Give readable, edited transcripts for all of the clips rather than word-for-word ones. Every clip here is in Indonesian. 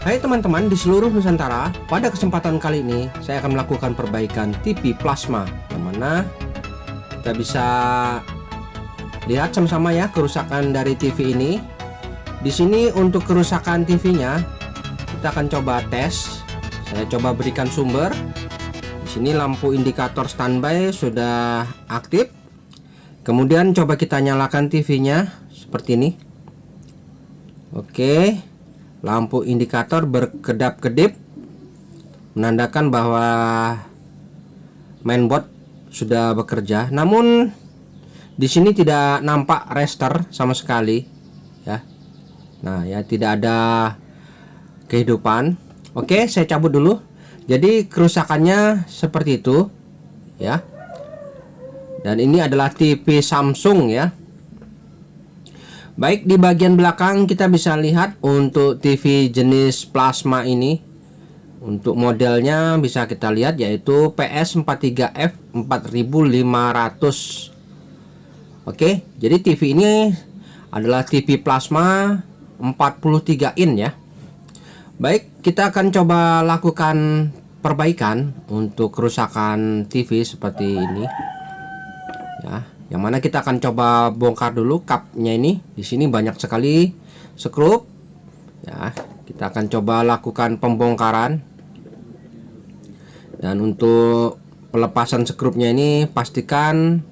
Hai teman-teman di seluruh Nusantara, pada kesempatan kali ini saya akan melakukan perbaikan TV plasma, yang mana kita bisa lihat sama-sama ya kerusakan dari TV ini. Di sini untuk kerusakan TV-nya kita akan coba tes. Saya coba berikan sumber. Di sini lampu indikator standby sudah aktif. Kemudian coba kita nyalakan TV-nya seperti ini. Oke. Lampu indikator berkedap-kedip menandakan bahwa mainboard sudah bekerja. Namun di sini tidak nampak rester sama sekali ya. Nah, ya tidak ada kehidupan. Oke, saya cabut dulu. Jadi kerusakannya seperti itu ya. Dan ini adalah TV Samsung ya. Baik, di bagian belakang kita bisa lihat untuk TV jenis plasma ini. Untuk modelnya bisa kita lihat yaitu PS43F 4500. Oke, jadi TV ini adalah TV plasma 43 in ya. Baik, kita akan coba lakukan perbaikan untuk kerusakan TV seperti ini. Ya. Yang mana kita akan coba bongkar dulu cupnya ini. Di sini banyak sekali skrup. Ya, kita akan coba lakukan pembongkaran. Dan untuk pelepasan skrupnya ini pastikan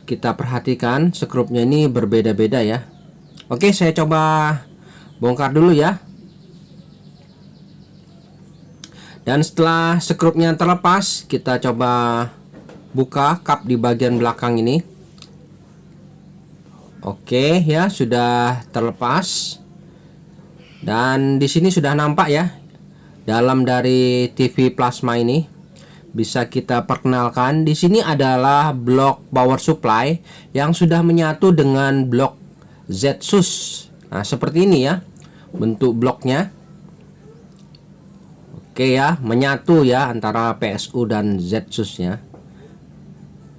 kita perhatikan skrupnya ini berbeda-beda ya. Oke, saya coba bongkar dulu ya. Dan setelah skrupnya terlepas, kita coba buka cup di bagian belakang ini. Oke ya, sudah terlepas. Dan di sini sudah nampak ya dalam dari TV plasma ini. Bisa kita perkenalkan, di sini adalah blok power supply yang sudah menyatu dengan blok ZSUS. Nah, seperti ini ya bentuk bloknya. Oke ya, menyatu ya antara PSU dan ZSUS-nya.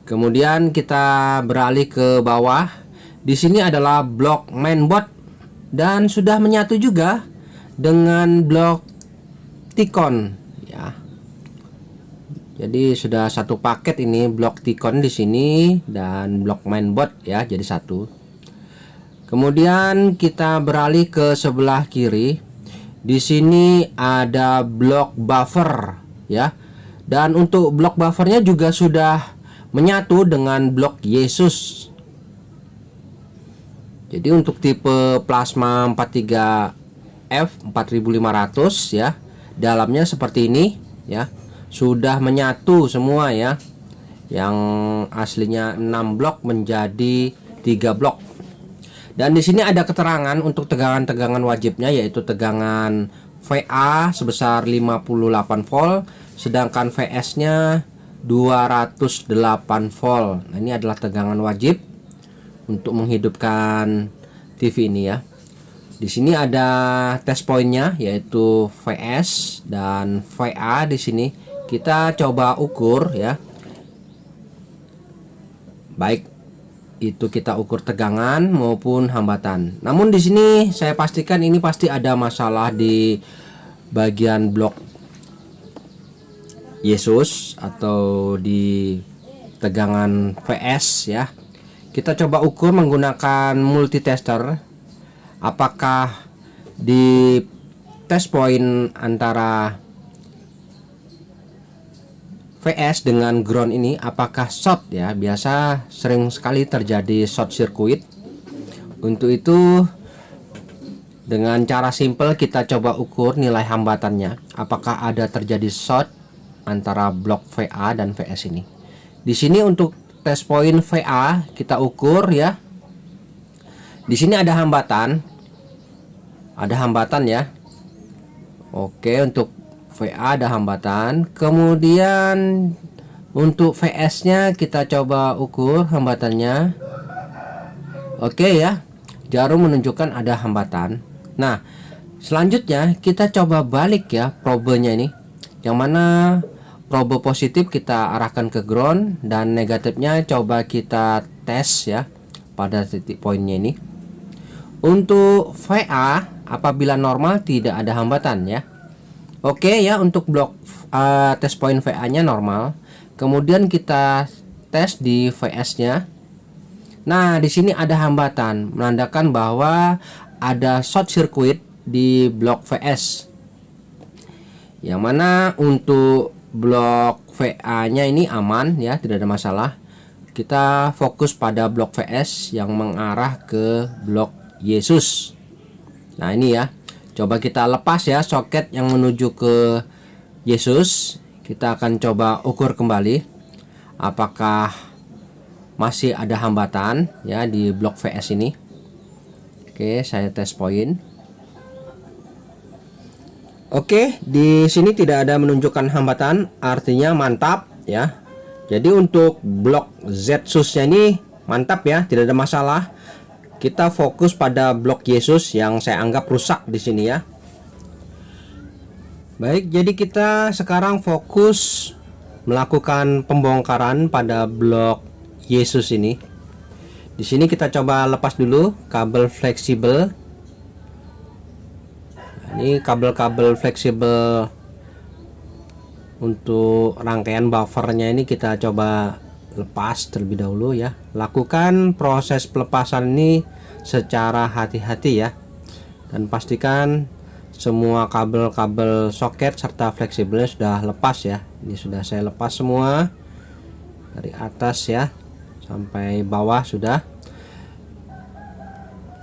Kemudian kita beralih ke bawah. Di sini adalah blok mainboard dan sudah menyatu juga dengan blok T-Con ya. Jadi sudah satu paket ini, blok T-Con di sini dan blok mainboard ya, jadi satu. Kemudian kita beralih ke sebelah kiri. Di sini ada blok buffer ya. Dan untuk blok buffernya juga sudah menyatu dengan blok Yesus. Jadi untuk tipe plasma 43F 4500 ya, dalamnya seperti ini ya. Sudah menyatu semua ya. Yang aslinya 6 blok menjadi 3 blok. Dan di sini ada keterangan untuk tegangan-tegangan wajibnya, yaitu tegangan VA sebesar 58 volt, sedangkan VS-nya 208 volt. Nah, ini adalah tegangan wajib untuk menghidupkan TV ini ya. Di sini ada test pointnya yaitu VS dan VA. Di sini kita coba ukur ya. Baik itu kita ukur tegangan maupun hambatan. Namun di sini saya pastikan ini pasti ada masalah di bagian blok Yesus atau di tegangan VS ya. Kita coba ukur menggunakan multitester. Apakah di test point antara VS dengan ground ini apakah short ya. Biasa sering sekali terjadi short circuit. Untuk itu dengan cara simple kita coba ukur nilai hambatannya. Apakah ada terjadi short antara blok VA dan VS ini. Di sini untuk test point VA kita ukur ya. Di sini ada hambatan. Ada hambatan ya. Oke, untuk VA ada hambatan. Kemudian untuk VS-nya kita coba ukur hambatannya. Oke ya. Jarum menunjukkan ada hambatan. Nah, selanjutnya kita coba balik ya probenya ini. Yang mana probe positif kita arahkan ke ground dan negatifnya coba kita tes ya pada titik poinnya ini. Untuk VA Apabila normal tidak ada hambatan ya. Oke ya, untuk blok test point VA nya normal. Kemudian kita tes di VS nya. Nah, di sini ada hambatan menandakan bahwa ada short circuit di blok VS. Yang mana untuk blok VA nya ini aman ya, tidak ada masalah. Kita fokus pada blok VS yang mengarah ke blok Yesus. Nah, ini ya. Coba kita lepas ya soket yang menuju ke Yesus. Kita akan coba ukur kembali apakah masih ada hambatan ya di blok VS ini. Oke, saya tes point. Oke, di sini tidak ada menunjukkan hambatan, artinya mantap ya. Jadi untuk blok Z-sus-nya ini mantap ya, tidak ada masalah. Kita fokus pada blok Yesus yang saya anggap rusak di sini ya. Baik, jadi kita sekarang fokus melakukan pembongkaran pada blok Yesus ini. Di sini kita coba lepas dulu kabel fleksibel. Ini kabel-kabel fleksibel untuk rangkaian buffernya ini kita coba lepas terlebih dahulu ya. Lakukan proses pelepasan ini secara hati-hati ya, dan pastikan semua kabel-kabel soket serta fleksibelnya sudah lepas ya. Ini sudah saya lepas semua dari atas ya sampai bawah sudah.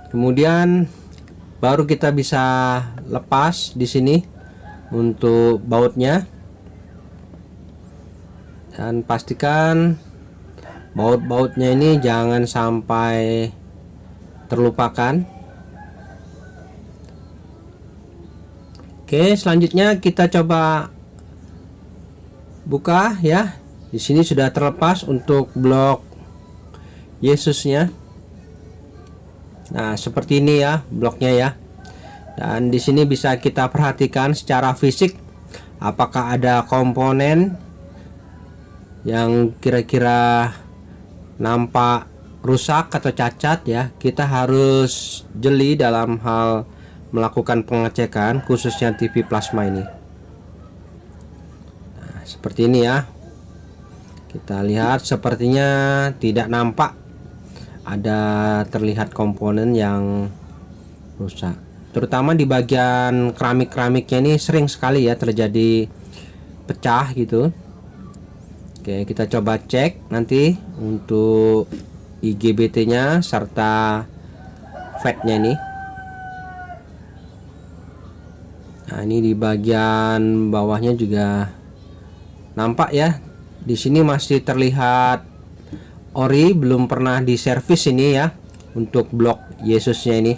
Kemudian baru kita bisa lepas di sini untuk bautnya, dan pastikan baut-bautnya ini jangan sampai terlupakan. Oke, selanjutnya kita coba buka ya. Di sini sudah terlepas untuk blok Yesusnya. Nah, seperti ini ya bloknya ya. Dan di sini bisa kita perhatikan secara fisik apakah ada komponen yang kira-kira nampak rusak atau cacat ya. Kita harus jeli dalam hal melakukan pengecekan, khususnya TV plasma ini. Nah, seperti ini ya. Kita lihat sepertinya tidak nampak ada terlihat komponen yang rusak. Terutama di bagian keramik-keramiknya ini sering sekali ya terjadi pecah gitu. Oke, kita coba cek nanti untuk IGBT-nya serta FET-nya ini. Nah, ini di bagian bawahnya juga nampak ya. Di sini masih terlihat ori, belum pernah diservis ini ya untuk blok Yesusnya ini.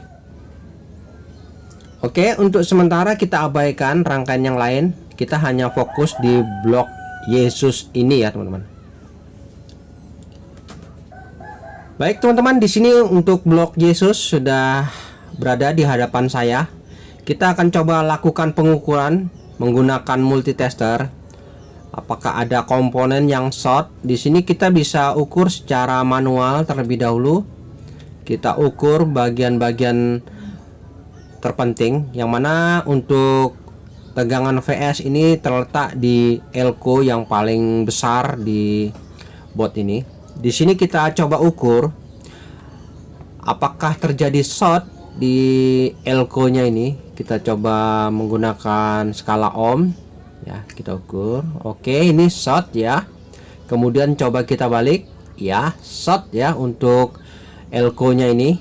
Oke, untuk sementara kita abaikan rangkaian yang lain. Kita hanya fokus di blok Yesus ini ya, teman-teman. Baik, teman-teman, di sini untuk blok Yesus sudah berada di hadapan saya. Kita akan coba lakukan pengukuran menggunakan multitester. Apakah ada komponen yang short? Di sini kita bisa ukur secara manual terlebih dahulu. Kita ukur bagian-bagian terpenting, yang mana untuk tegangan VS ini terletak di elko yang paling besar di board ini. Di sini kita coba ukur apakah terjadi short di elko-nya ini. Kita coba menggunakan skala ohm ya, kita ukur. Oke, ini short ya. Kemudian coba kita balik ya, short ya untuk elko-nya ini.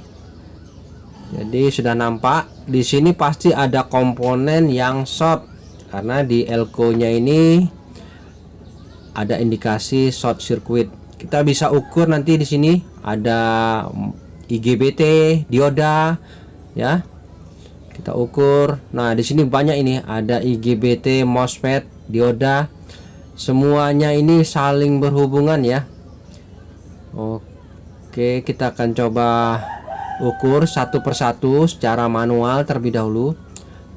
Jadi sudah nampak di sini pasti ada komponen yang short karena di elko-nya ini ada indikasi short circuit. Kita bisa ukur nanti di sini ada IGBT, dioda ya. Kita ukur. Nah, di sini banyak ini, ada IGBT, MOSFET, dioda. Semuanya ini saling berhubungan ya. Oke, kita akan coba ukur satu persatu secara manual terlebih dahulu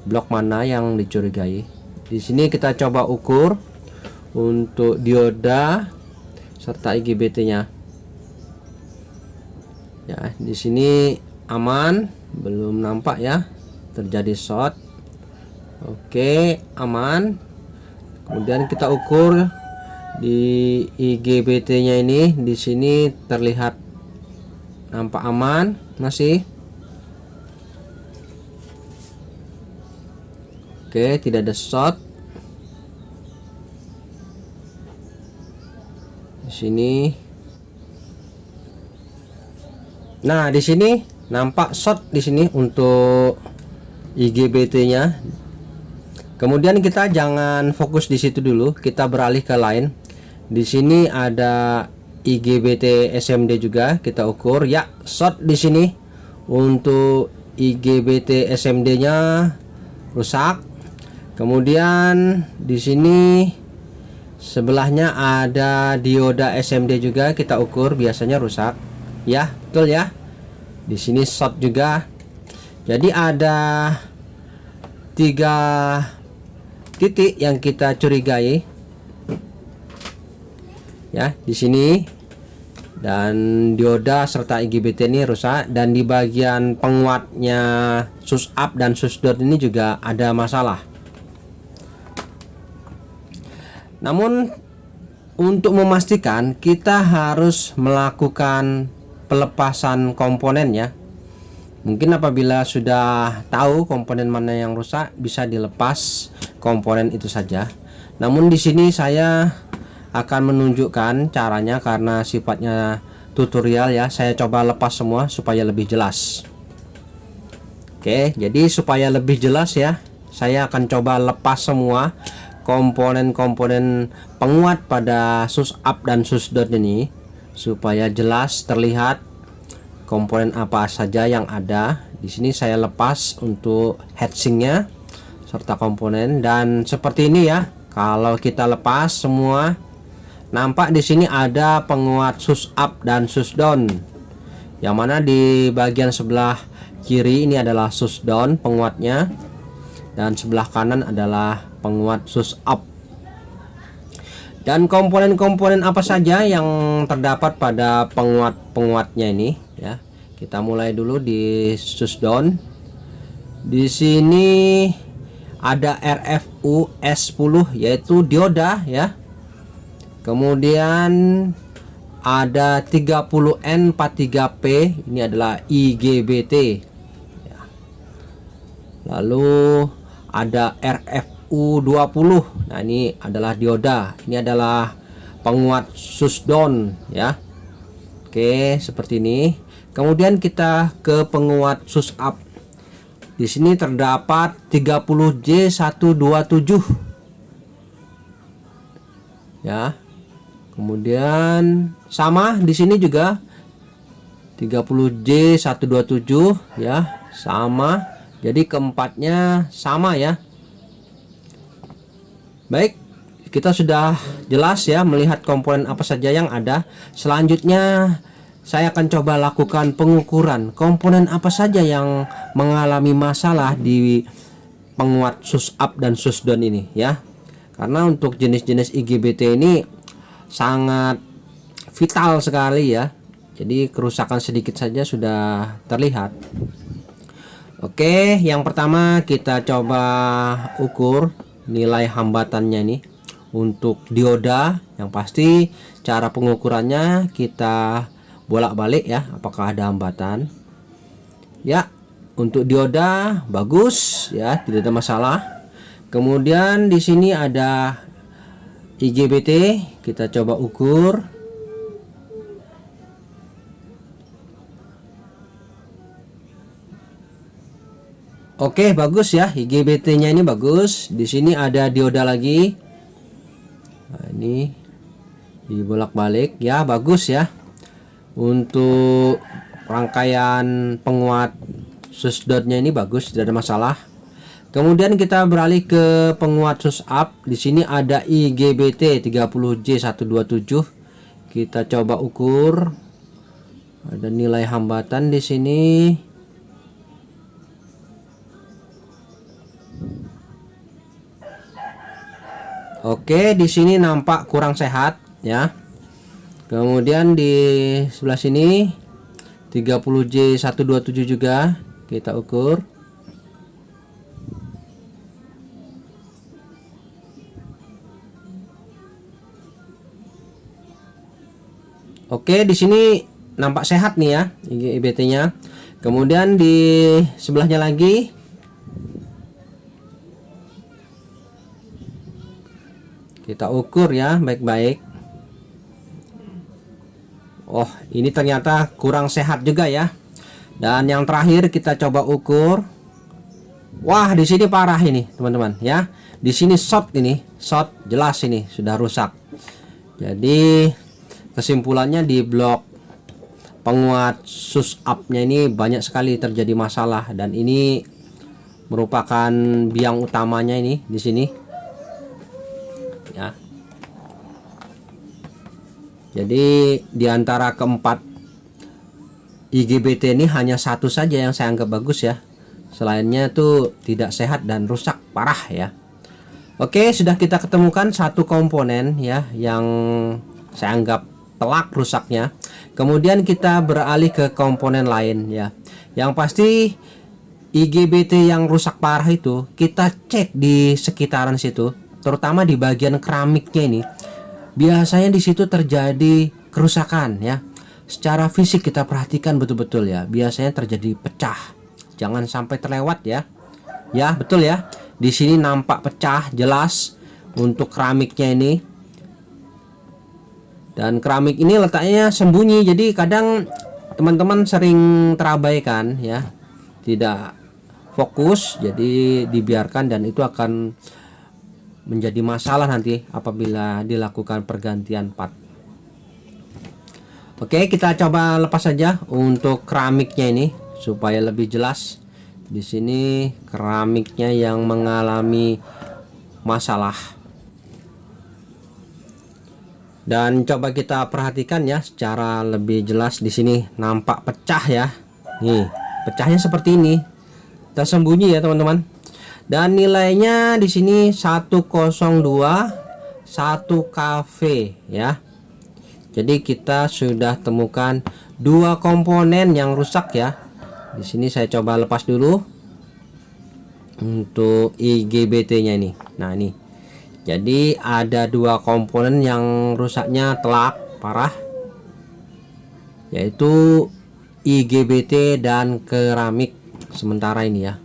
blok mana yang dicurigai. Di sini kita coba ukur untuk dioda serta IGBT-nya. Ya, di sini aman, belum nampak ya. terjadi short. Oke, aman. Kemudian kita ukur di IGBT-nya ini, di sini terlihat nampak aman masih. Oke, tidak ada short. Di sini. Nah, di sini nampak short di sini untuk IGBT-nya. Kemudian kita jangan fokus di situ dulu, kita beralih ke lain. Di sini ada IGBT SMD juga, kita ukur ya, short di sini. Untuk IGBT SMD-nya rusak. Kemudian di sini sebelahnya ada dioda SMD juga, kita ukur, biasanya rusak. Ya, betul ya. Di sini short juga. Jadi ada 3 titik yang kita curigai. Ya, di sini. Dan dioda serta IGBT ini rusak, dan di bagian penguatnya sus up dan sus down ini juga ada masalah. Namun untuk memastikan, kita harus melakukan pelepasan komponen ya. Mungkin apabila sudah tahu komponen mana yang rusak, bisa dilepas komponen itu saja. Namun di sini saya akan menunjukkan caranya karena sifatnya tutorial ya. Saya coba lepas semua supaya lebih jelas. Oke, jadi supaya lebih jelas ya, saya akan coba lepas semua komponen-komponen penguat pada sus up dan sus down ini supaya jelas terlihat komponen apa saja yang ada. Di sini saya lepas untuk heatsinknya serta komponen, dan seperti ini ya. Kalau kita lepas semua, nampak di sini ada penguat sus up dan sus down. Yang mana di bagian sebelah kiri ini adalah sus down penguatnya, dan sebelah kanan adalah penguat sus up. Dan komponen-komponen apa saja yang terdapat pada penguat-penguatnya ini ya. Kita mulai dulu di sus down. Di sini ada RFU S10 yaitu dioda ya. Kemudian ada 30N43P, ini adalah IGBT ya. Lalu ada RFU20. Nah, ini adalah dioda. Ini adalah penguat sus down ya. Oke, seperti ini. Kemudian kita ke penguat sus up. Di sini terdapat 30J127 ya. Kemudian sama di sini juga 30J127 ya, sama. Jadi keempatnya sama ya. Baik, kita sudah jelas ya melihat komponen apa saja yang ada. Selanjutnya saya akan coba lakukan pengukuran komponen apa saja yang mengalami masalah di penguat sus up dan sus down ini ya. Karena untuk jenis-jenis IGBT ini sangat vital sekali ya. Jadi kerusakan sedikit saja sudah terlihat. Oke, yang pertama kita coba ukur nilai hambatannya nih untuk dioda. Yang pasti cara pengukurannya kita bolak-balik ya, apakah ada hambatan. Ya, untuk dioda bagus ya, tidak ada masalah. Kemudian di sini ada IGBT, kita coba ukur. Oke, bagus ya, IGBT-nya ini bagus. Di sini ada dioda lagi. Nah, ini dibolak-balik ya, bagus ya. Untuk rangkaian penguat sus down-nya ini bagus, tidak ada masalah. Kemudian kita beralih ke penguat sus up. Di sini ada IGBT 30J127. Kita coba ukur. Ada nilai hambatan di sini. Oke, di sini nampak kurang sehat ya. Kemudian di sebelah sini 30J127 juga kita ukur. Oke, di sini nampak sehat nih ya IGBT-nya. Kemudian di sebelahnya lagi kita ukur ya baik-baik. Oh, ini ternyata kurang sehat juga ya. Dan yang terakhir kita coba ukur. Wah, di sini parah ini, teman-teman ya. Di sini short ini, short jelas ini sudah rusak. Jadi kesimpulannya di blok penguat sus up-nya ini banyak sekali terjadi masalah, dan ini merupakan biang utamanya ini di sini. Ya. Jadi di antara keempat IGBT ini hanya satu saja yang saya anggap bagus ya. Selainnya tuh tidak sehat dan rusak parah ya. Oke, sudah kita ketemukan satu komponen ya yang saya anggap telak rusaknya. Kemudian kita beralih ke komponen lain ya. Yang pasti IGBT yang rusak parah itu kita cek di sekitaran situ, terutama di bagian keramiknya ini. Biasanya di situ terjadi kerusakan ya. Secara fisik kita perhatikan betul-betul ya. Biasanya terjadi pecah. Jangan sampai terlewat ya. Ya, betul ya. Di sini nampak pecah jelas untuk keramiknya ini. Dan keramik ini letaknya sembunyi. Jadi kadang teman-teman sering terabaikan ya. Tidak fokus, jadi dibiarkan, dan itu akan menjadi masalah nanti apabila dilakukan pergantian part. Oke, kita coba lepas saja untuk keramiknya ini supaya lebih jelas. Di sini keramiknya yang mengalami masalah. Dan coba kita perhatikan ya secara lebih jelas. Di sini nampak pecah ya. Nih, pecahnya seperti ini. Tersembunyi ya, teman-teman. Dan nilainya di sini 102 1 kV ya. Jadi kita sudah temukan dua komponen yang rusak ya. Di sini saya coba lepas dulu untuk IGBT-nya ini. Nah, ini. Jadi ada dua komponen yang rusaknya telak parah, yaitu IGBT dan keramik sementara ini ya.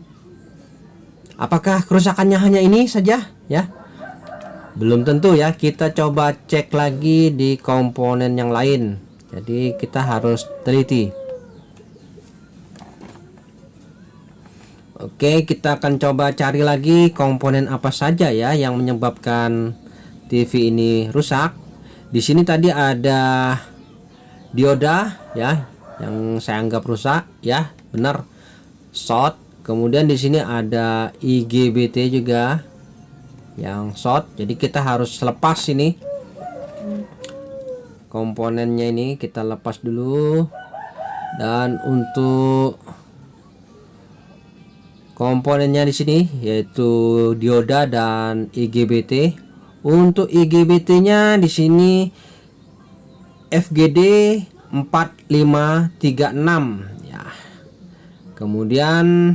Apakah kerusakannya hanya ini saja ya? Belum tentu ya, kita coba cek lagi di komponen yang lain. Jadi kita harus teliti. Oke, kita akan coba cari lagi komponen apa saja ya yang menyebabkan TV ini rusak. Di sini tadi ada dioda ya yang saya anggap rusak ya, benar, short. Kemudian di sini ada IGBT juga yang short. Jadi kita harus lepas ini komponennya, ini kita lepas dulu. Dan untuk komponennya di sini yaitu dioda dan IGBT. Untuk IGBT-nya di sini FGD 4536 ya. Kemudian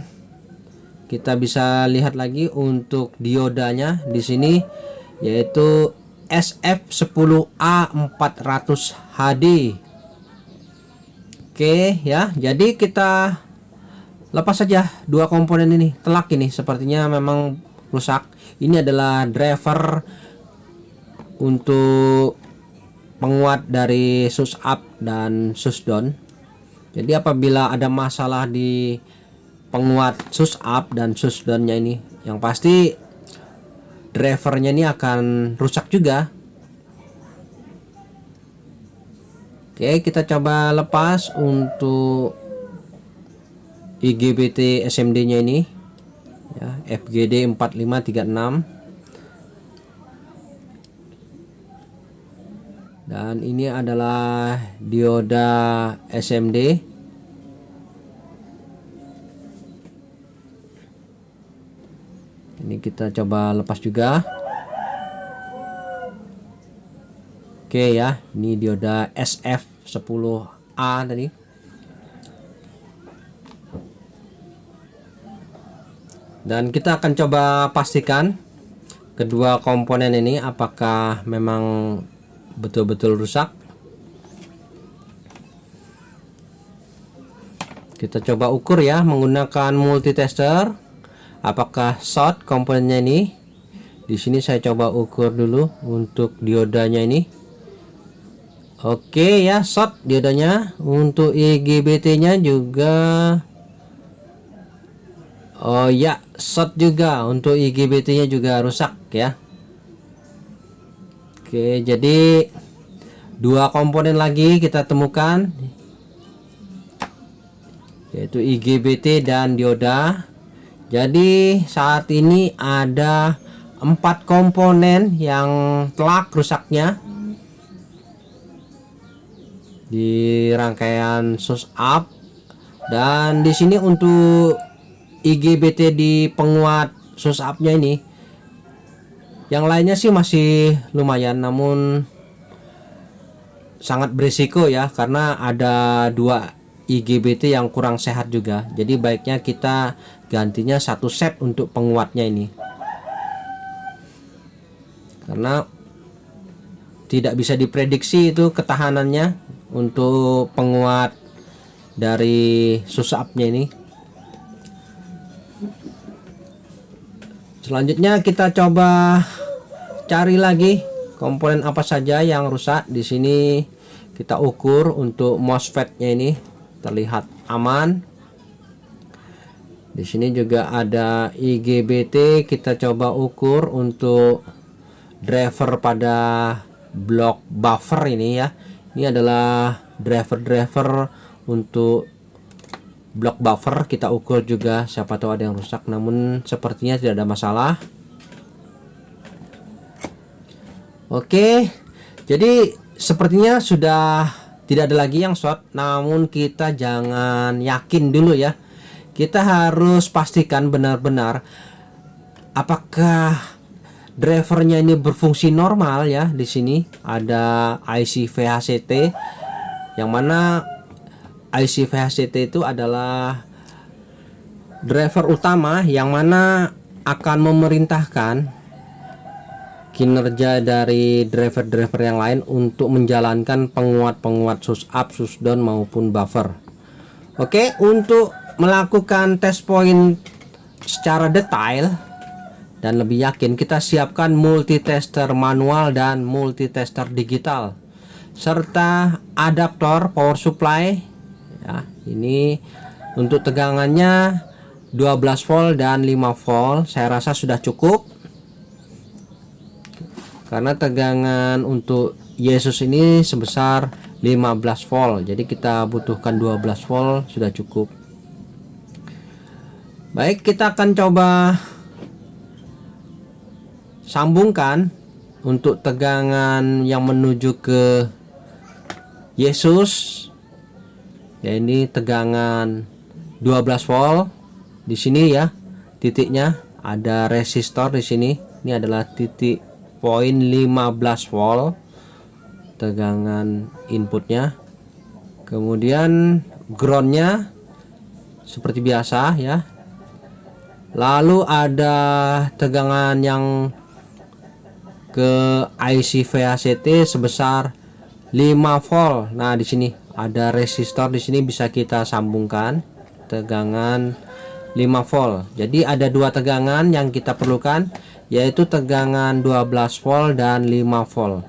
kita bisa lihat lagi untuk diodanya di sini yaitu SF10A400HD. Oke ya, jadi kita lepas saja dua komponen ini. Telak ini sepertinya memang rusak. Ini adalah driver untuk penguat dari sus up dan sus down. Jadi apabila ada masalah di penguat sus up dan sus downnya ini, yang pasti drivernya ini akan rusak juga. Oke, kita coba lepas untuk IGBT SMD nya ini ya, FGD 4536. Dan ini adalah dioda SMD. Ini kita coba lepas juga. Oke ya, ini dioda SF10A tadi. Dan kita akan coba pastikan kedua komponen ini apakah memang betul-betul rusak. Kita coba ukur ya menggunakan multitester. Apakah short komponennya ini? Di sini saya coba ukur dulu untuk diodanya ini. Oke ya, short diodanya. Untuk IGBT-nya juga, oh ya, short juga. Untuk IGBT-nya juga rusak ya. Oke, jadi dua komponen lagi kita temukan, yaitu IGBT dan dioda. Jadi saat ini ada 4 komponen yang telak rusaknya di rangkaian source up, dan di sini untuk IGBT di penguat source up-nya ini, yang lainnya sih masih lumayan, namun sangat berisiko ya, karena ada 2 IGBT yang kurang sehat juga. Jadi baiknya kita gantinya 1 set untuk penguatnya ini, karena tidak bisa diprediksi itu ketahanannya untuk penguat dari source up-nya ini. Selanjutnya kita coba cari lagi komponen apa saja yang rusak. Di sini kita ukur untuk MOSFET-nya ini terlihat aman. Di sini juga ada IGBT, kita coba ukur untuk driver pada blok buffer ini ya. Ini adalah driver untuk blok buffer, kita ukur juga, siapa tahu ada yang rusak, namun sepertinya tidak ada masalah. Oke, jadi sepertinya sudah tidak ada lagi yang short, namun kita jangan yakin dulu ya. Kita harus pastikan benar-benar apakah drivernya ini berfungsi normal ya. Di sini ada IC VHCT, yang mana IC VHCT itu adalah driver utama yang mana akan memerintahkan kinerja dari driver-driver yang lain untuk menjalankan penguat-penguat source up, source down maupun buffer. Oke, untuk melakukan test point secara detail dan lebih yakin, kita siapkan multitester manual dan multitester digital serta adaptor power supply ya. Ini untuk tegangannya 12 volt dan 5 volt, saya rasa sudah cukup karena tegangan untuk Yesus ini sebesar 15 volt, jadi kita butuhkan 12 volt sudah cukup. Baik, kita akan coba sambungkan untuk tegangan yang menuju ke Yesus, ya ini tegangan 12 volt. Di sini ya titiknya ada resistor di sini. Ini adalah titik poin 15 volt tegangan inputnya. Kemudian groundnya seperti biasa ya. Lalu ada tegangan yang ke IC VHCT sebesar 5 volt. Nah, di sini ada resistor, di sini bisa kita sambungkan tegangan 5 volt. Jadi ada 2 tegangan yang kita perlukan, yaitu tegangan 12 volt dan 5 volt.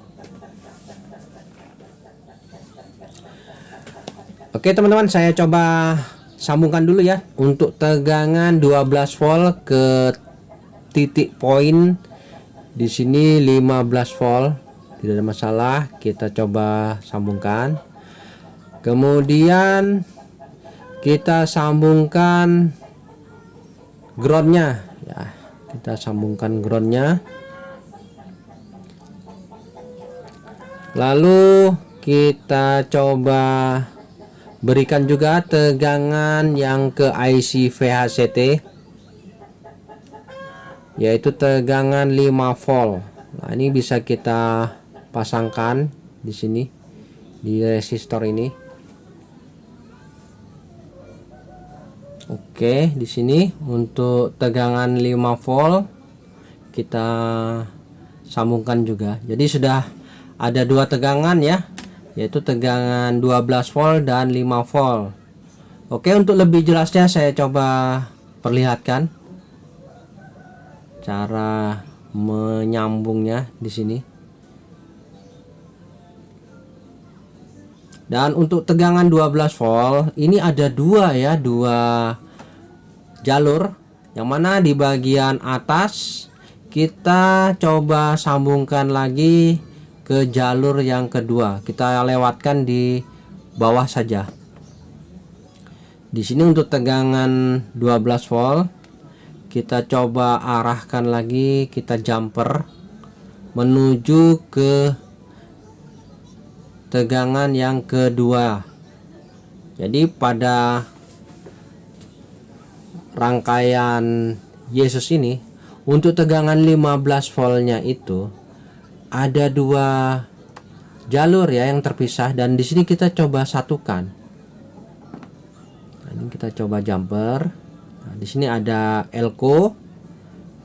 Oke teman-teman, saya coba sambungkan dulu ya untuk tegangan 12 volt ke titik poin di sini 15 volt, tidak ada masalah. Kita coba sambungkan. Kemudian kita sambungkan groundnya ya, kita sambungkan groundnya. Lalu kita coba berikan juga tegangan yang ke IC VHCT, yaitu tegangan 5 volt. Nah, ini bisa kita pasangkan di sini di resistor ini. Oke, di sini untuk tegangan 5 volt kita sambungkan juga. Jadi sudah ada 2 tegangan ya, yaitu tegangan 12 volt dan 5 volt. Oke, untuk lebih jelasnya saya coba perlihatkan cara menyambungnya di sini. Dan untuk tegangan 12 volt ini ada dua ya, dua jalur, yang mana di bagian atas kita coba sambungkan lagi ke jalur yang kedua. Kita lewatkan di bawah saja. Di sini untuk tegangan 12 volt kita coba arahkan lagi, kita jumper menuju ke tegangan yang kedua. Jadi pada rangkaian Yesus ini untuk tegangan 15 voltnya itu ada dua jalur ya yang terpisah, dan di sini kita coba satukan. Nah, ini kita coba jumper. Nah, di sini ada elko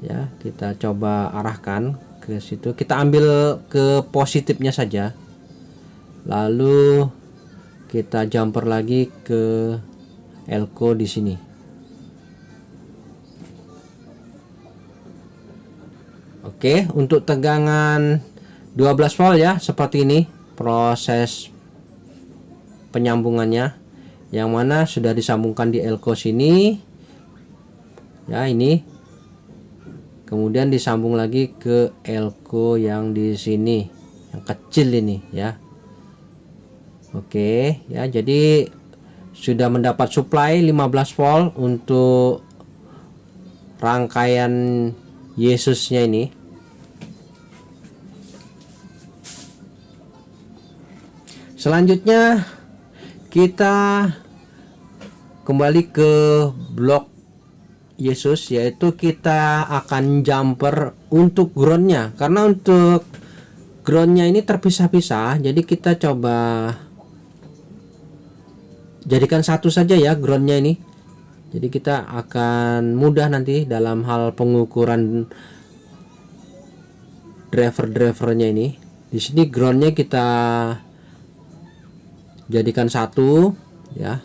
ya, kita coba arahkan ke situ. Kita ambil ke positifnya saja. Lalu kita jumper lagi ke elko di sini. Oke, untuk tegangan 12 volt ya, seperti ini proses penyambungannya, yang mana sudah disambungkan di elko sini ya, ini kemudian disambung lagi ke elko yang di sini yang kecil ini ya. Oke ya, jadi sudah mendapat supply 15 volt untuk rangkaian Yesusnya ini. Selanjutnya kita kembali ke blok Yesus, yaitu kita akan jumper untuk groundnya, karena untuk groundnya ini terpisah-pisah. Jadi kita coba jadikan satu saja ya groundnya ini. Jadi kita akan mudah nanti dalam hal pengukuran driver-drivernya ini. Di sini groundnya kita jadikan satu ya.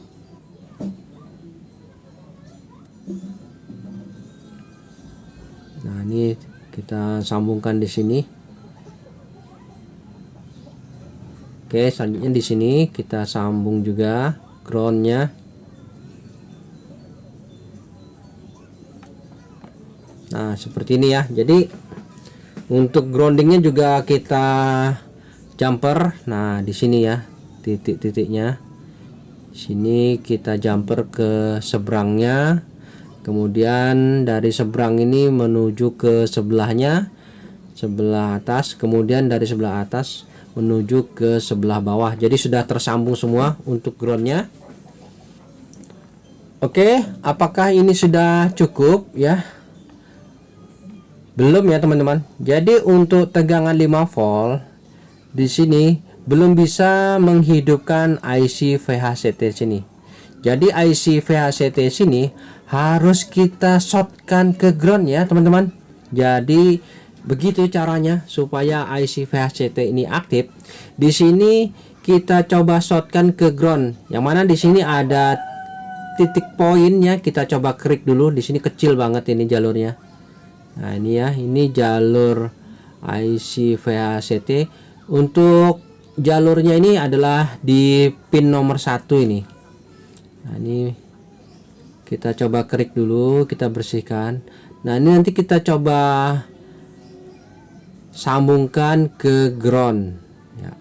Nah, ini kita sambungkan di sini. Oke, selanjutnya di sini kita sambung juga groundnya. Nah, seperti ini ya. Jadi untuk groundingnya juga kita jumper. Nah, di sini ya titik-titiknya. Di sini kita jumper ke seberangnya. Kemudian dari seberang ini menuju ke sebelahnya, sebelah atas. Kemudian dari sebelah atas menuju ke sebelah bawah. Jadi sudah tersambung semua untuk groundnya. Oke, apakah ini sudah cukup ya? Belum ya teman-teman. Jadi untuk tegangan 5 volt di sini belum bisa menghidupkan IC VHCT sini. Jadi IC VHCT sini harus kita shortkan ke ground ya teman-teman. Jadi begitu caranya supaya IC VHCT ini aktif. Di sini kita coba shortkan ke ground. Yang mana di sini ada titik poinnya, kita coba klik dulu. Di sini kecil banget ini jalurnya. Nah, ini ya, ini jalur IC VHCT. Untuk jalurnya ini adalah di pin nomor 1 ini. Nah, ini kita coba klik dulu, kita bersihkan. Nah, ini nanti kita coba sambungkan ke ground ya.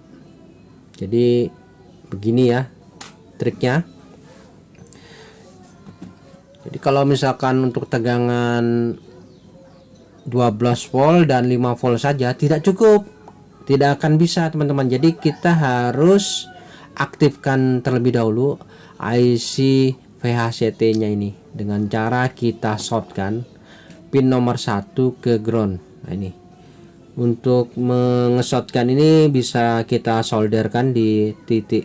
Jadi begini ya triknya. Jadi kalau misalkan untuk tegangan 12 volt dan 5 volt saja tidak cukup, tidak akan bisa teman-teman. Jadi kita harus aktifkan terlebih dahulu IC VHCT nya ini dengan cara kita shortkan pin nomor 1 ke ground. Nah, ini untuk mengesotkan ini bisa kita solderkan di titik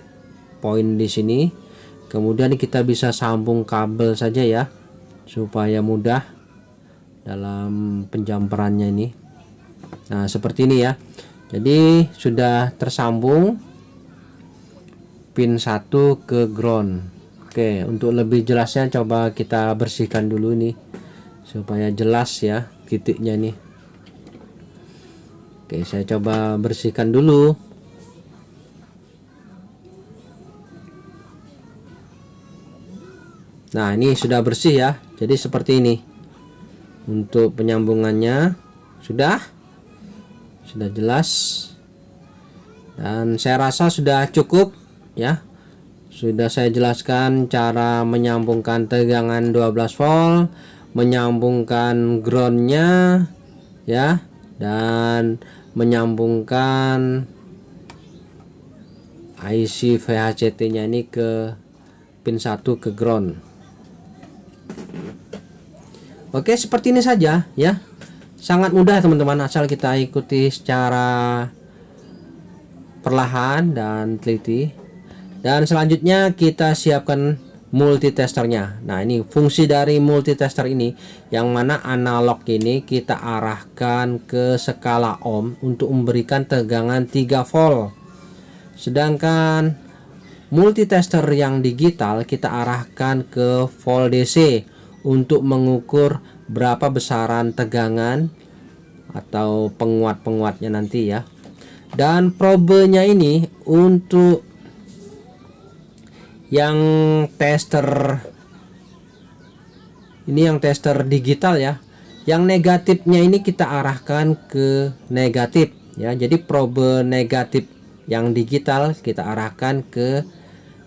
poin di sini. Kemudian kita bisa sambung kabel saja ya, supaya mudah dalam penjamperannya ini. Nah, seperti ini ya. Jadi sudah tersambung pin 1 ke ground. Oke. Oke, untuk lebih jelasnya coba kita bersihkan dulu nih supaya jelas ya titiknya nih. Oke, saya coba bersihkan dulu. Nah, ini sudah bersih ya. Jadi seperti ini. Untuk penyambungannya sudah jelas. Dan saya rasa sudah cukup ya. Sudah saya jelaskan cara menyambungkan tegangan 12 volt, menyambungkan groundnya ya, dan menyambungkan IC VHCT nya ini ke pin 1 ke ground. Oke, seperti ini saja ya. Sangat mudah teman-teman, asal kita ikuti secara perlahan dan teliti. Dan selanjutnya kita siapkan multitesternya. Nah, ini fungsi dari multitester ini, yang mana analog ini kita arahkan ke skala ohm untuk memberikan tegangan 3 volt. Sedangkan multitester yang digital kita arahkan ke volt DC untuk mengukur berapa besaran tegangan atau penguat-penguatnya nanti ya. Dan probenya ini untuk yang tester ini, yang tester digital ya, yang negatifnya ini kita arahkan ke negatif ya. Jadi probe negatif yang digital kita arahkan ke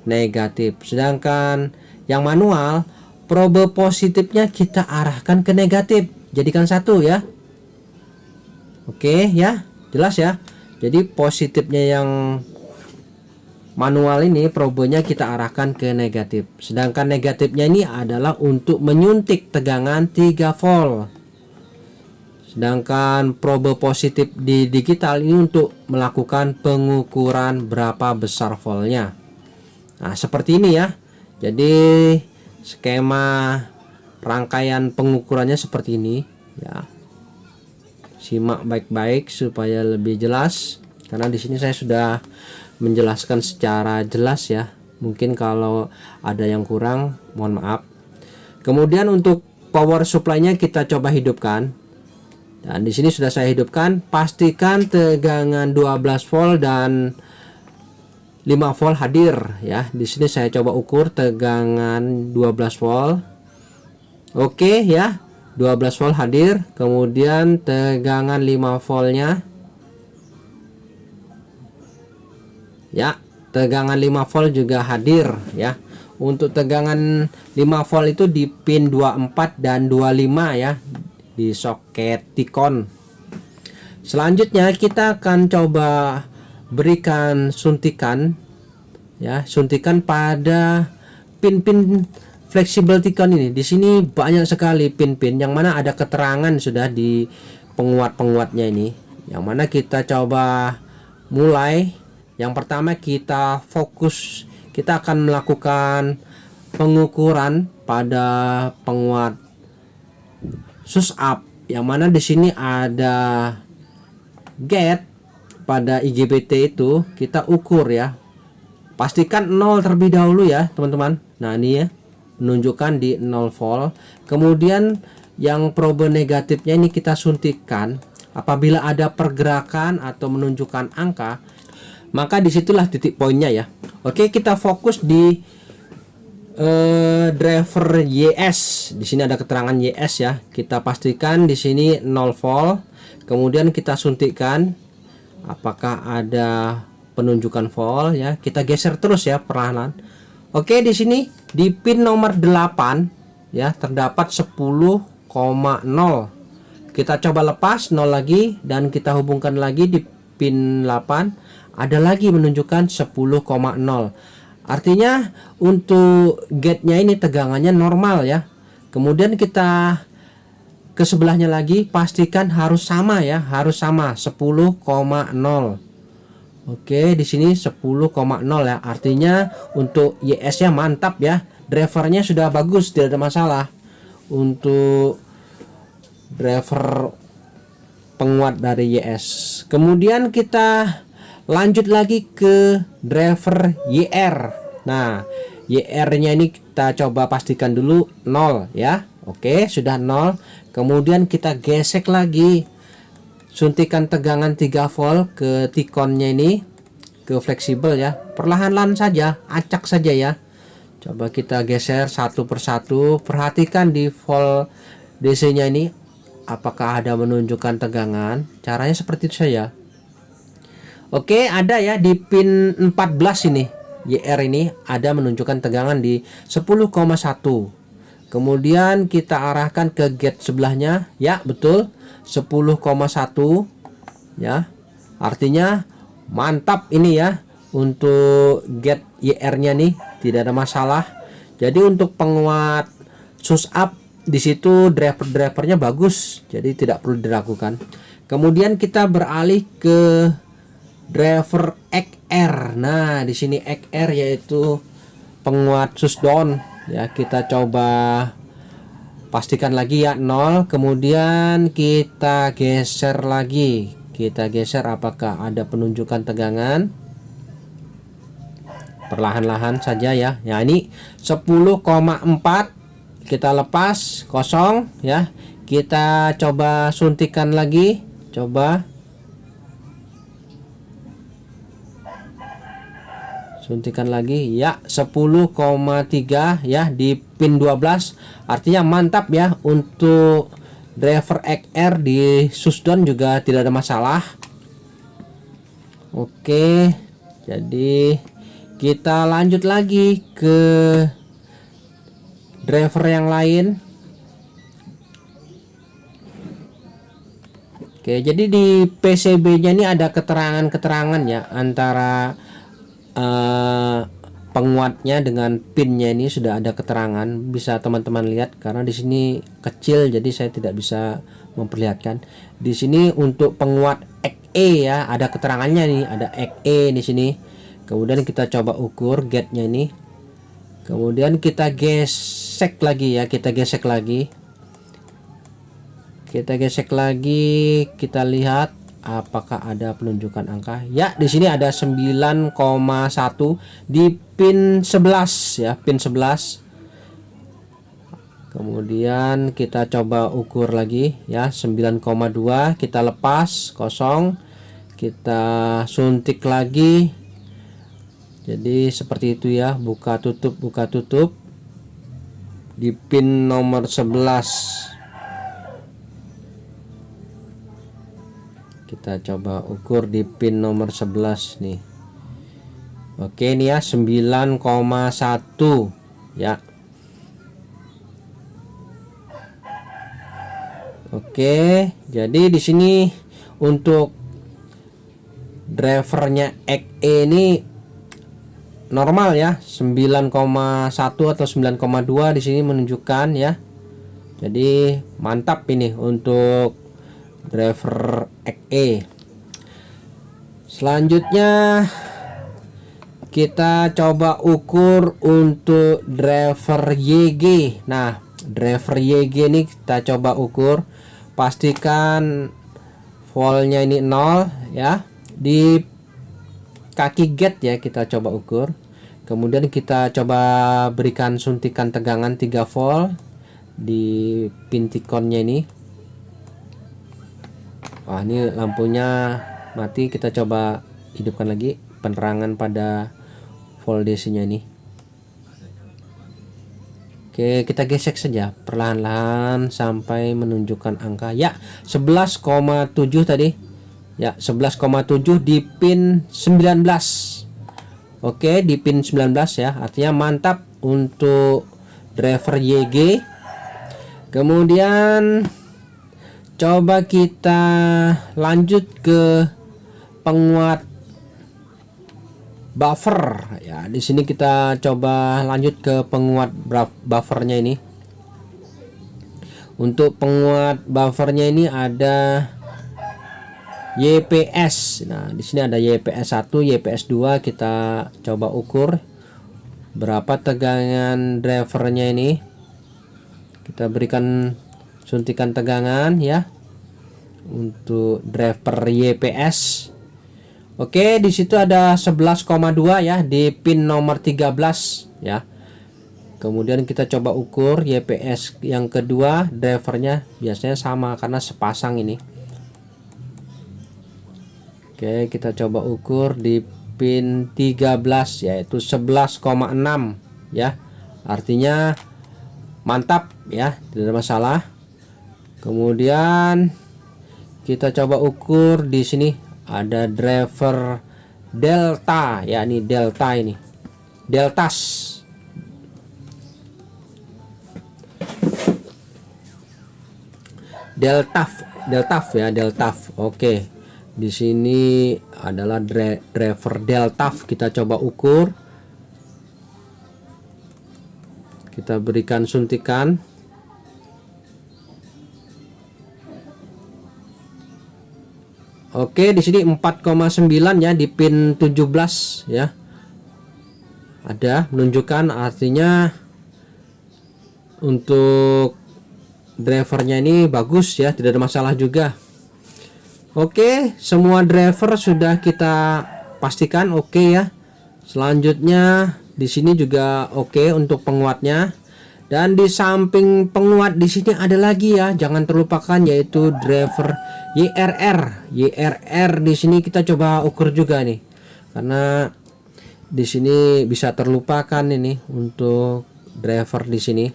negatif, sedangkan yang manual probe positifnya kita arahkan ke negatif, jadikan satu ya. Oke ya, jelas ya. Jadi positifnya yang manual ini probenya kita arahkan ke negatif, sedangkan negatifnya ini adalah untuk menyuntik tegangan 3 volt. Sedangkan probe positif di digital ini untuk melakukan pengukuran berapa besar voltnya. Nah, seperti ini ya. Jadi skema rangkaian pengukurannya seperti ini ya. Simak baik-baik supaya lebih jelas, karena di sini saya sudah menjelaskan secara jelas ya. Mungkin kalau ada yang kurang mohon maaf. Kemudian untuk power supply-nya kita coba hidupkan. Dan di sini sudah saya hidupkan. Pastikan tegangan 12 volt dan 5 volt hadir ya. Di sini saya coba ukur tegangan 12 volt. Oke ya. 12 volt hadir. Kemudian tegangan 5 voltnya ya, tegangan 5 volt juga hadir ya. Untuk tegangan 5 volt itu di pin 24 dan 25 ya, di soket Ticon. Selanjutnya kita akan coba berikan suntikan ya, suntikan pada pin-pin fleksibel Ticon ini. Di sini banyak sekali pin-pin yang mana ada keterangan sudah di penguat-penguatnya ini, yang mana kita coba mulai. Yang pertama kita fokus, kita akan melakukan pengukuran pada penguat sus up, yang mana di sini ada gate pada IGBT itu kita ukur ya. Pastikan 0 terlebih dahulu ya teman-teman. Nah, ini ya menunjukkan di 0 volt. Kemudian yang probe negatifnya ini kita suntikkan. Apabila ada pergerakan atau menunjukkan angka, maka disitulah titik poinnya ya. Oke, kita fokus di driver YS. Di sini ada keterangan YS ya. Kita pastikan di sini 0 volt. Kemudian kita suntikkan. Apakah ada penunjukan volt ya? Kita geser terus ya perlahan. Oke, di sini di pin nomor 8 ya terdapat 10,0. Kita coba lepas 0 lagi dan kita hubungkan lagi di pin 8. Ada lagi menunjukkan 10,0. Artinya untuk gate-nya ini tegangannya normal ya. Kemudian kita ke sebelahnya lagi, pastikan harus sama ya, harus sama 10,0. Oke, di sini 10,0 ya. Artinya untuk YS-nya mantap ya. Drivernya sudah bagus, tidak ada masalah. Untuk driver penguat dari YS. Kemudian kita lanjut lagi ke driver YR. Nah, YR-nya ini kita coba pastikan dulu 0 ya. Oke, sudah 0. Kemudian kita gesek lagi suntikan tegangan 3 volt ke tikonnya ini, ke fleksibel ya. Perlahan-lahan saja, acak saja ya. Coba kita geser satu persatu. Perhatikan di volt DC-nya ini apakah ada menunjukkan tegangan. Caranya seperti itu saja. Oke, ada ya di pin 14 ini. YR ini ada menunjukkan tegangan di 10,1. Kemudian kita arahkan ke gate sebelahnya. Ya, betul. 10,1 ya. Artinya mantap ini ya. Untuk gate YR-nya nih tidak ada masalah. Jadi untuk penguat sus up di situ drivernya bagus. Jadi tidak perlu diragukan. Kemudian kita beralih ke driver XR. Nah, di sini XR yaitu penguat sus down ya. Kita coba pastikan lagi ya 0. Kemudian kita geser lagi. Kita geser apakah ada penunjukan tegangan. Perlahan-lahan saja ya. Ya, ini 10,4 kita lepas kosong ya. Kita coba suntikan lagi. Coba suntikan lagi ya, 10,3 ya di pin 12. Artinya mantap ya. Untuk driver XR di susdown juga tidak ada masalah. Oke, jadi kita lanjut lagi ke driver yang lain. Oke, jadi di PCB nya ini ada keterangan-keterangan ya antara penguatnya dengan pinnya. Ini sudah ada keterangan, bisa teman-teman lihat karena di sini kecil jadi saya tidak bisa memperlihatkan. Di sini untuk penguat XE ya, ada keterangannya nih, ada XE di sini. Kemudian kita coba ukur gate-nya ini. Kemudian kita gesek lagi ya, kita gesek lagi. Kita gesek lagi, kita lihat apakah ada penunjukan angka. Ya, di sini ada 9,1 di pin 11 ya, pin 11. Kemudian kita coba ukur lagi ya, 9,2 kita lepas kosong. Kita suntik lagi. Jadi seperti itu ya, buka tutup di pin nomor 11. Kita coba ukur di pin nomor 11 nih. Oke, ini ya 9,1 ya. Oke, jadi di sini untuk drivernya XE ini normal ya, 9,1 atau 9,2 di sini menunjukkan ya. Jadi mantap ini untuk driver XE. Selanjutnya kita coba ukur untuk driver YG. Nah, driver YG ini kita coba ukur. Pastikan voltnya ini 0 ya. Di kaki gate ya kita coba ukur. Kemudian kita coba berikan suntikan tegangan 3 volt di pin tikonnya ini. Wah, ini lampunya mati. Kita coba hidupkan lagi penerangan pada volt DC-nya ini. Oke, kita gesek saja perlahan-lahan sampai menunjukkan angka ya, 11,7 tadi. Ya, 11,7 di pin 19. Oke, di pin 19 ya. Artinya mantap untuk driver YG. Kemudian coba kita lanjut ke penguat buffer ya. Di sini kita coba lanjut ke penguat buffernya ini. Untuk penguat buffernya ini ada YPS. Nah, di sini ada YPS 1, YPS 2. Kita coba ukur berapa tegangan drivernya ini. Kita berikan suntikan tegangan ya untuk driver YPS. Oke, di situ ada 11,2 ya di pin nomor 13 ya. Kemudian kita coba ukur YPS yang kedua, drivernya biasanya sama karena sepasang ini. Oke, kita coba ukur di pin 13 yaitu 11,6 ya. Artinya mantap ya, tidak ada masalah. Kemudian kita coba ukur di sini ada driver delta ya, ini delta, ini deltas. Deltaf ya, deltaf. Oke. Di sini adalah driver deltaf. Kita coba ukur. Kita berikan suntikan. Oke, di sini 4,9 ya di pin 17 ya. Ada menunjukkan, artinya untuk drivernya ini bagus ya, tidak ada masalah juga. Oke, semua driver sudah kita pastikan oke ya. Selanjutnya di sini juga oke untuk penguatnya. Dan di samping penguat di sini ada lagi ya, jangan terlupakan, yaitu driver YRR. YRR di sini kita coba ukur juga nih. Karena di sini bisa terlupakan ini untuk driver di sini,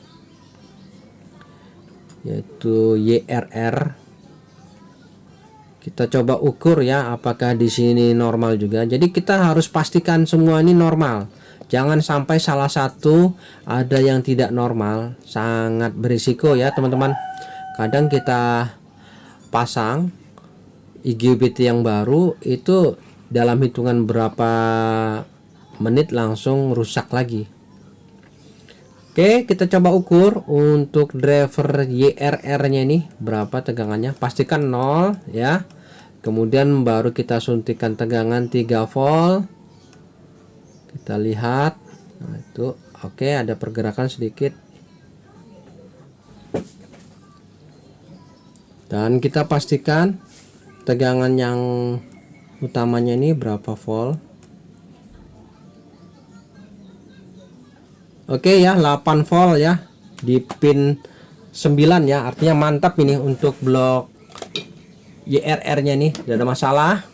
yaitu YRR. Kita coba ukur ya, apakah di sini normal juga. Jadi kita harus pastikan semua ini normal. Jangan sampai salah satu ada yang tidak normal, sangat berisiko ya teman-teman. Kadang kita pasang IGBT yang baru itu dalam hitungan berapa menit langsung rusak lagi. Oke, kita coba ukur untuk driver YRR-nya ini berapa tegangannya. Pastikan 0 ya. Kemudian baru kita suntikan tegangan 3 volt. Kita lihat. Nah, itu oke, ada pergerakan sedikit. Dan kita pastikan tegangan yang utamanya ini berapa volt. Oke ya, 8 volt ya di pin 9 ya, artinya mantap ini untuk blok YRR nya nih, tidak ada masalah.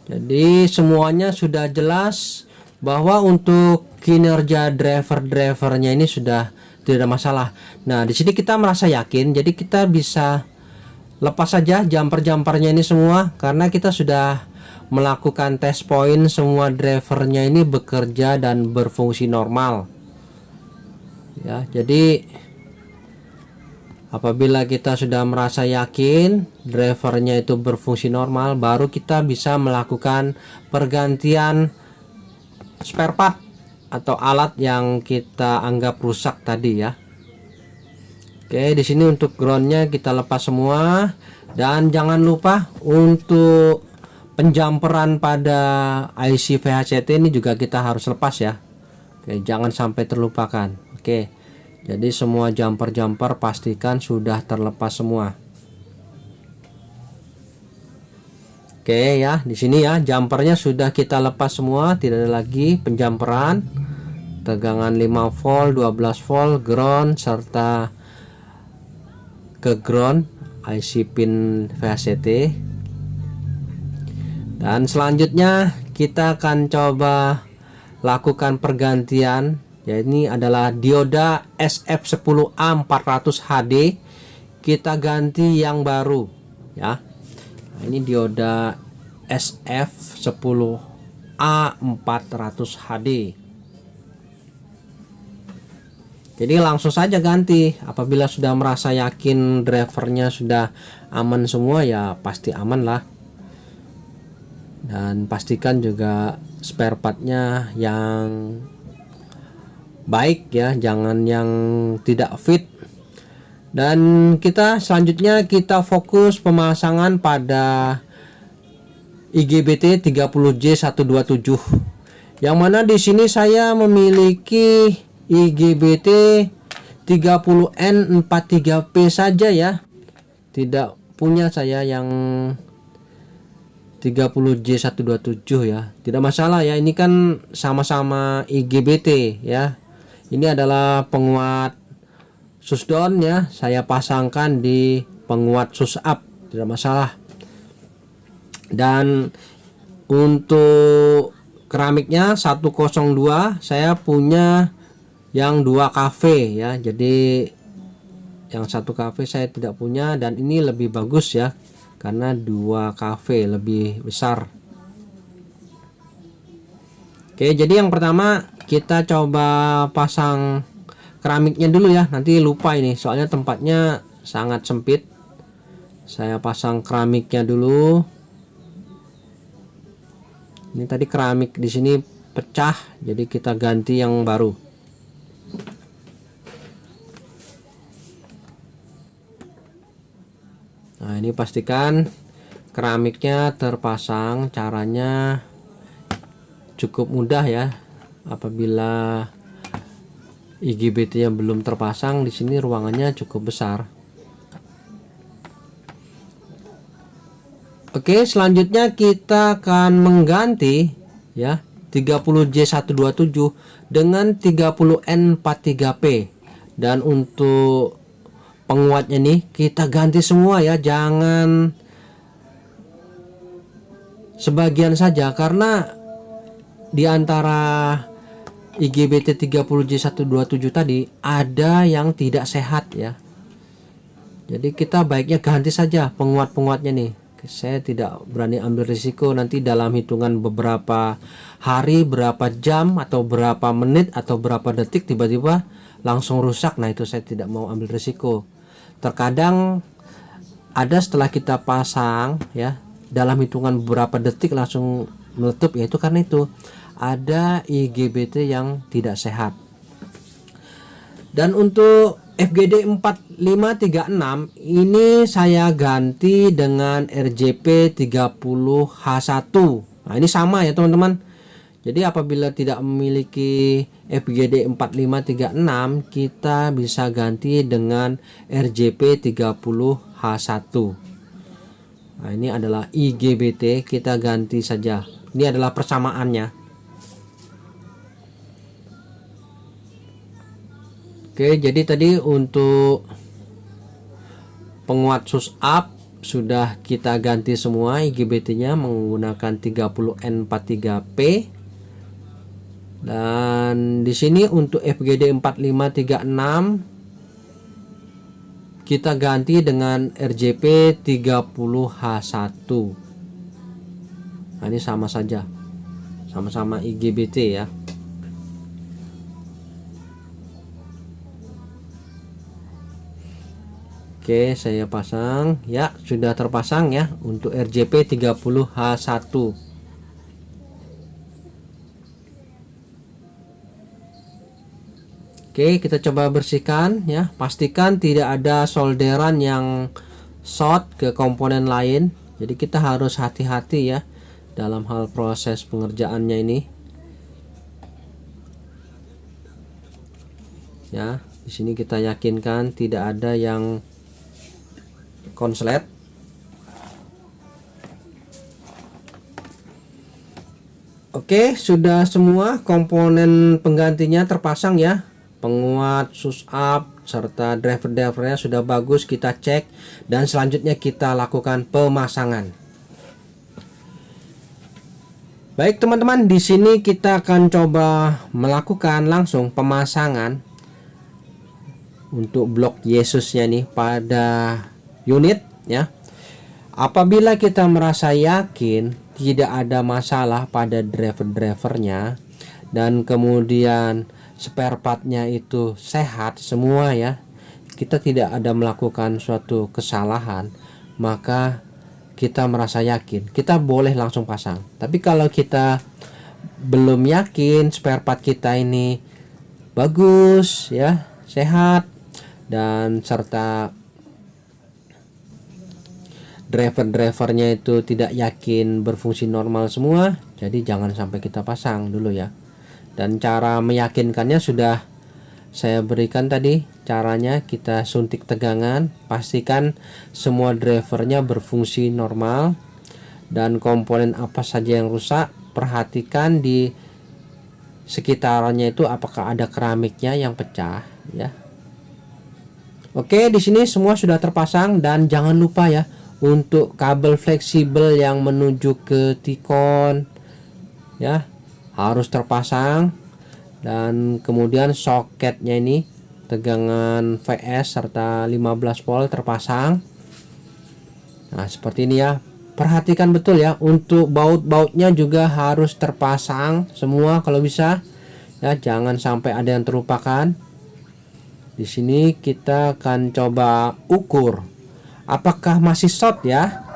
Jadi semuanya sudah jelas bahwa untuk kinerja drivernya ini sudah tidak ada masalah. Nah, di sini kita merasa yakin, jadi kita bisa lepas saja jumpernya ini semua karena kita sudah melakukan test point, semua drivernya ini bekerja dan berfungsi normal. Ya, jadi apabila kita sudah merasa yakin drivernya itu berfungsi normal, baru kita bisa melakukan pergantian spare part atau alat yang kita anggap rusak tadi ya. Oke, di sini untuk groundnya kita lepas semua, dan jangan lupa untuk penjamperan pada IC VHCT ini juga kita harus lepas ya. Oke, jangan sampai terlupakan. Oke, jadi semua jumper pastikan sudah terlepas semua. Oke ya, di sini ya jumpernya sudah kita lepas semua, tidak ada lagi penjamperan. Tegangan 5 volt, 12 volt, ground serta ke ground IC pin VHCT. Dan selanjutnya kita akan coba lakukan pergantian, ya ini adalah dioda SF10A400HD. Kita ganti yang baru ya. Nah, ini dioda SF10A400HD. Jadi langsung saja ganti. Apabila sudah merasa yakin drivernya sudah aman semua, ya pasti aman lah. Dan pastikan juga spare partnya yang baik ya, jangan yang tidak fit. Dan kita selanjutnya kita fokus pemasangan pada IGBT 30J127, yang mana di sini saya memiliki IGBT 30N43P saja ya, tidak punya saya yang 30J127 ya. Tidak masalah ya, ini kan sama-sama IGBT ya. Ini adalah penguat sus down ya, saya pasangkan di penguat sus up, tidak masalah. Dan untuk keramiknya 102 saya punya yang 2 cafe ya, jadi yang 1 cafe saya tidak punya, dan ini lebih bagus ya karena 2 cafe lebih besar. Oke, jadi yang pertama kita coba pasang keramiknya dulu ya, nanti lupa ini soalnya tempatnya sangat sempit. Saya pasang keramiknya dulu. Ini tadi keramik di sini pecah, jadi kita ganti yang baru. Nah, ini pastikan keramiknya terpasang. Caranya cukup mudah ya. Apabila IGBT-nya belum terpasang, di sini ruangannya cukup besar. Oke, selanjutnya kita akan mengganti ya 30J127 dengan 30N43P, dan untuk penguatnya nih kita ganti semua ya, jangan sebagian saja, karena di antara IGBT 30J127 tadi ada yang tidak sehat ya. Jadi kita baiknya ganti saja penguat-penguatnya nih. Saya tidak berani ambil risiko nanti dalam hitungan beberapa hari, berapa jam, atau berapa menit, atau berapa detik tiba-tiba langsung rusak. Nah, itu saya tidak mau ambil risiko. Terkadang ada setelah kita pasang ya, dalam hitungan beberapa detik langsung meletup, yaitu karena itu ada IGBT yang tidak sehat. Dan untuk FGD 4536 ini saya ganti dengan RJP 30H1. Nah, ini sama ya teman-teman. Jadi apabila tidak memiliki FGD 4536, kita bisa ganti dengan RJP 30H1. Nah, ini adalah IGBT, kita ganti saja. Ini adalah persamaannya. Oke, jadi tadi untuk penguat sus up sudah kita ganti semua IGBT-nya menggunakan 30N43P. Dan di sini untuk FGD 4536 kita ganti dengan RJP 30H1. Nah, ini sama saja. Sama-sama IGBT ya. Oke, saya pasang ya, sudah terpasang ya untuk RJP 30H1. Oke, kita coba bersihkan ya, pastikan tidak ada solderan yang short ke komponen lain. Jadi kita harus hati-hati ya dalam hal proses pengerjaannya ini. Ya, di sini kita yakinkan tidak ada yang konslet. Oke, sudah semua komponen penggantinya terpasang ya. Penguat, sus up, serta driver-drivernya sudah bagus, kita cek, dan selanjutnya kita lakukan pemasangan. Baik teman-teman, di sini kita akan coba melakukan langsung pemasangan untuk blok Yesusnya nih pada unit ya. Apabila kita merasa yakin tidak ada masalah pada driver-drivernya dan kemudian spare partnya itu sehat semua ya, kita tidak ada melakukan suatu kesalahan, maka kita merasa yakin, kita boleh langsung pasang. Tapi kalau kita belum yakin spare part kita ini bagus ya, sehat, dan serta driver-drivernya itu tidak yakin berfungsi normal semua, jadi jangan sampai kita pasang dulu ya. Dan cara meyakinkannya sudah saya berikan tadi. Caranya kita suntik tegangan, pastikan semua drivernya berfungsi normal, dan komponen apa saja yang rusak perhatikan di sekitarnya itu apakah ada keramiknya yang pecah ya. Oke, di sini semua sudah terpasang, dan jangan lupa ya untuk kabel fleksibel yang menuju ke T-con ya harus terpasang, dan kemudian soketnya ini tegangan VS serta 15 volt terpasang. Nah, seperti ini ya. Perhatikan betul ya, untuk baut-bautnya juga harus terpasang semua kalau bisa ya, jangan sampai ada yang terlupakan. Di sini kita akan coba ukur apakah masih short ya.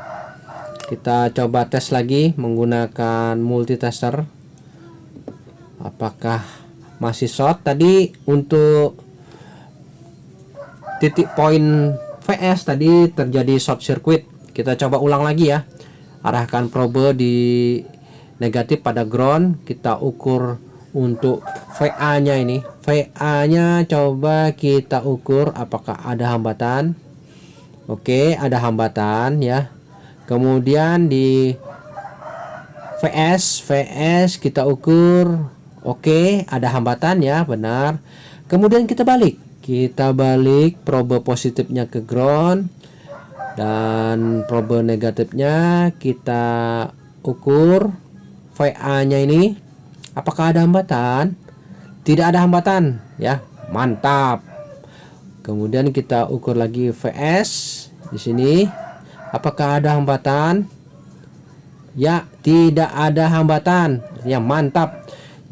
Kita coba tes lagi menggunakan multitester. Apakah masih short? Tadi untuk titik poin VS tadi terjadi short circuit. Kita coba ulang lagi ya. Arahkan probe di negatif pada ground. Kita ukur untuk VA nya ini. VA nya coba kita ukur apakah ada hambatan. Oke, ada hambatan ya. Kemudian di VS kita ukur. Oke, ada hambatan ya, benar. Kemudian kita balik probe positifnya ke ground, dan probe negatifnya kita ukur VA nya ini apakah ada hambatan. Tidak ada hambatan ya, mantap. Kemudian kita ukur lagi VS di sini, apakah ada hambatan. Ya, tidak ada hambatan ya, mantap.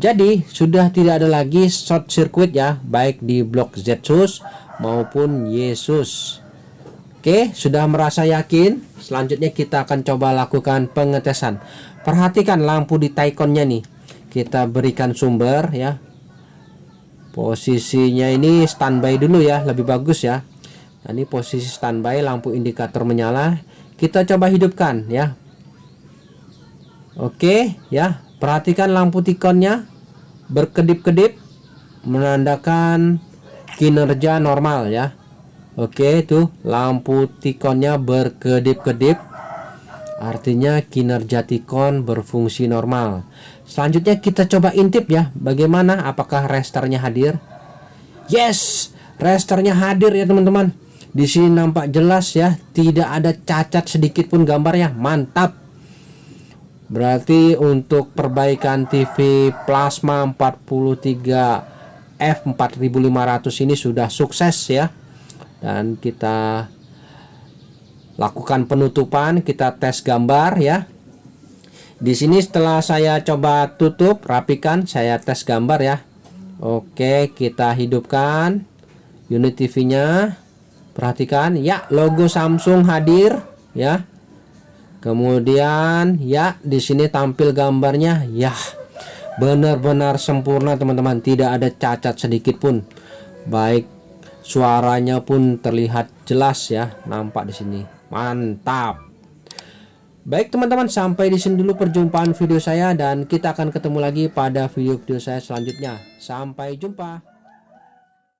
Jadi sudah tidak ada lagi short circuit ya, baik di blok Zetsus maupun Yesus. Oke, sudah merasa yakin? Selanjutnya kita akan coba lakukan pengetesan. Perhatikan lampu di T-connya nih. Kita berikan sumber ya. Posisinya ini standby dulu ya, lebih bagus ya. Nah, ini posisi standby, lampu indikator menyala. Kita coba hidupkan ya. Oke ya, perhatikan lampu T-connya berkedip-kedip menandakan kinerja normal ya. Oke, tuh lampu T-connya berkedip-kedip, artinya kinerja T-con berfungsi normal. Selanjutnya kita coba intip ya, bagaimana apakah restarnya hadir. Yes, restarnya hadir ya teman-teman. Di sini nampak jelas ya, tidak ada cacat sedikit pun gambarnya, mantap. Berarti untuk perbaikan TV plasma 43 F4500 ini sudah sukses ya. Dan kita lakukan penutupan, kita tes gambar ya. Di sini setelah saya coba tutup, rapikan, saya tes gambar ya. Oke, kita hidupkan unit TV-nya. Perhatikan ya, logo Samsung hadir ya. Kemudian ya, di sini tampil gambarnya ya, benar-benar sempurna teman-teman, tidak ada cacat sedikit pun. Baik suaranya pun terlihat jelas ya, nampak di sini. Mantap. Baik teman-teman, sampai di sini dulu perjumpaan video saya, dan kita akan ketemu lagi pada video saya selanjutnya. Sampai jumpa.